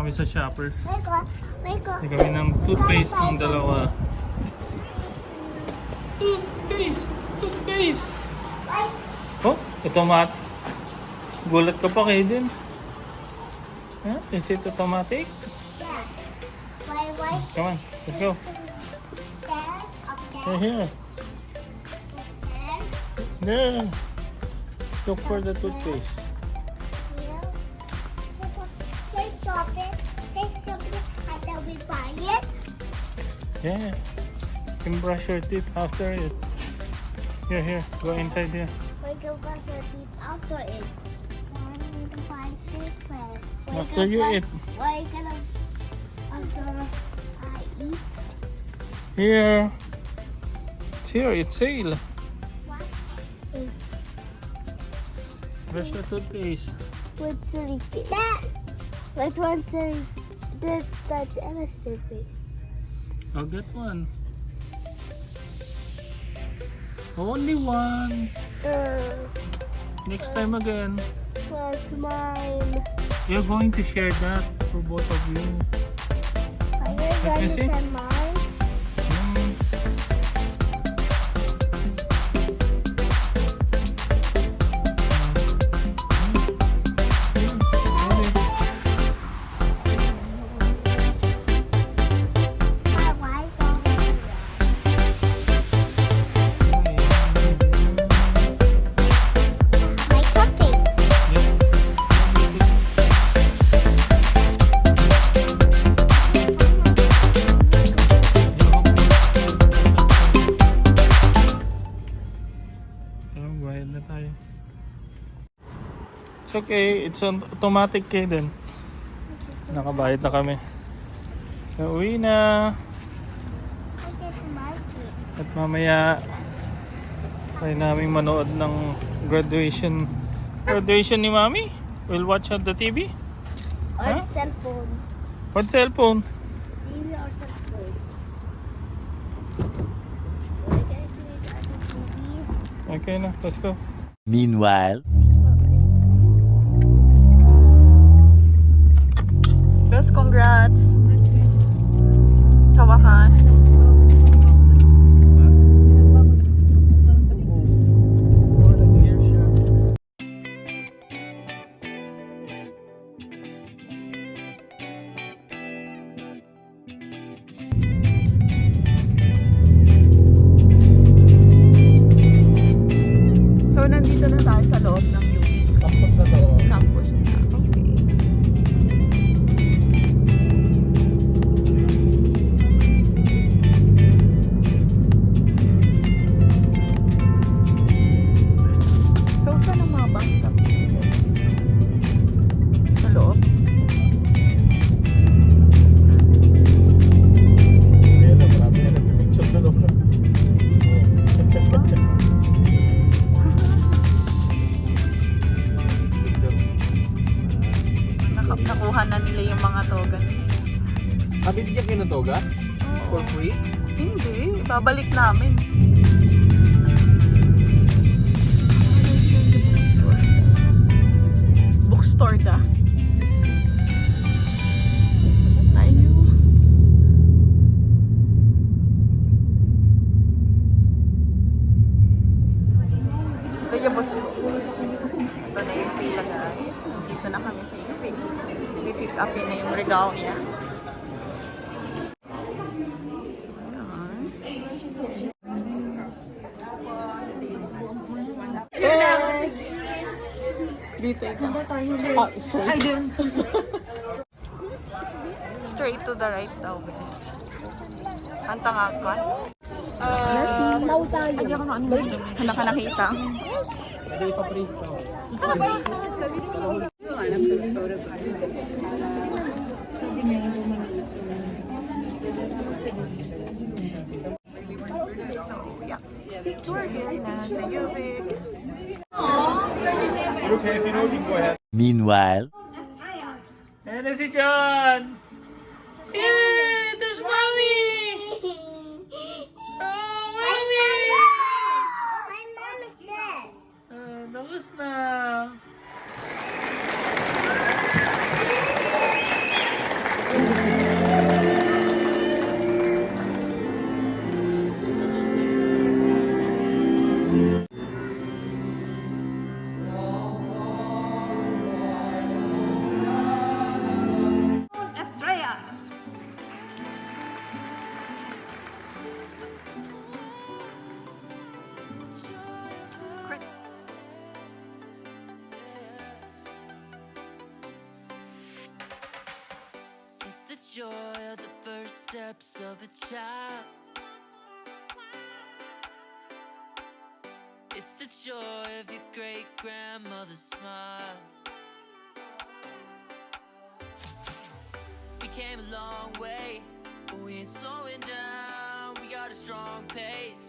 Sa Shoppers. Hindi kami ng toothpaste ng dalawa. Toothpaste! Oh, automatic. Gulat ka pa kayo din. Huh? Is it automatic? Yeah. Why? Come on, let's go. There, Here. There. Look for the toothpaste. Say shopping, and then we buy it. Yeah. You can brush your teeth after it. Here. Go inside here. We can brush our teeth after it. We can buy toothpaste. After you eat. We're gonna after I eat. Here. It's here. It's sale. What is Brush the toothpaste. with silly face? That. Which one silly? That's Ella's silly face. I'll get one. Only one. Next time again. Was mine. You're going to share that for both of you. Are you going to see? send mine? Mm. My cupcakes. Bayad na tayo. It's okay, it's automatic kay din. Nakabayad na kami. Uwi na. I get to market. At mamaya try naming manood ng graduation ni Mami. We'll watch at the TV. Or Huh? cell phone. What cellphone? TV or cell phone. We're going to eat at the TV. Okay na, let's go. Meanwhile, Best congrats sa wakas. So nandito na tayo sa loob ng UP Tapos na to. campus na. Okay. So, saan ang mga bus stop dito? Sa loob? Kaya na, marami na nag-picture na loob. Nakuha na nila yung mga toga. Binigyan kayo ng toga? For free? Hindi, babalik namin. Bookstore da. Tayo. Ito yung bus ko. Ito na yung pila guys. Nandito na kami sa UP. Pipick upin na yung regalo niya. Dito ito. Sorry. Straight to the right daw, guys. Ang tangakon. Now tayo. Ano ka nakita? So, yeah. tour guide na sa Ubik. Okay, if you know, you go ahead. Meanwhile. Ayan na si John! Yay! There's Mommy! Oh, Mommy! My mom is dead. Tapos na. Estrellas. It's the joy of the first steps of a child. It's the joy of your great grandmother's smile. We came a long way, but we ain't slowing down. We got a strong pace.